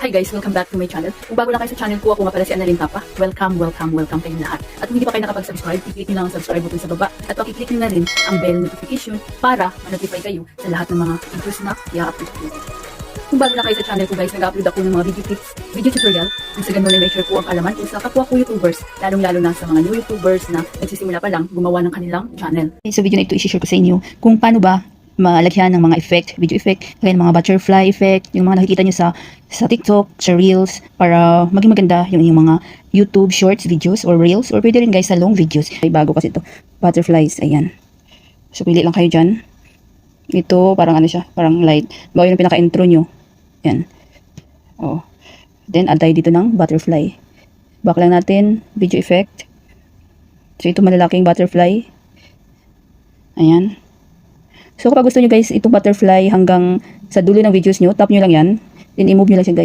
Hi guys, welcome back to my channel. Kung bago lang kayo sa channel ko, ako nga pala si Annalyn Tapa. Welcome kayong lahat. At kung hindi pa kayo nakapag-subscribe, i-click nyo lang ang subscribe button sa baba. At pakiclick nyo na rin ang bell notification para ma-notify kayo sa lahat ng mga videos na i-upload ko. Kung bago lang kayo sa channel ko guys, nag-upload ako ng mga video tips, video tutorial. Ang sa ganun ay may share ko ang kalaman kung sa kapwa ko YouTubers, lalong-lalo na sa mga new YouTubers na nagsisimula pa lang gumawa ng kanilang channel. Sa video na ito, i-share ko sa inyo kung paano ba malagyan ng mga effect, video effect, kaya ng mga butterfly effect, yung mga nakikita nyo sa TikTok, sa Reels, para maging maganda yung mga YouTube shorts videos or Reels, or pwede rin guys sa long videos. Ay, bago kasi ito, butterflies, ayan. So, pili lang kayo dyan. Ito, parang ano siya, parang light. Bago yung pinaka-intro nyo. Yan. Oh. Then, add tayo dito ng butterfly. Back lang natin, video effect. So, ito malalaking butterfly. Ayan. So kapag gusto nyo guys itong butterfly hanggang sa dulo ng videos nyo, tap nyo lang yan. Then i-move nyo lang siya guys.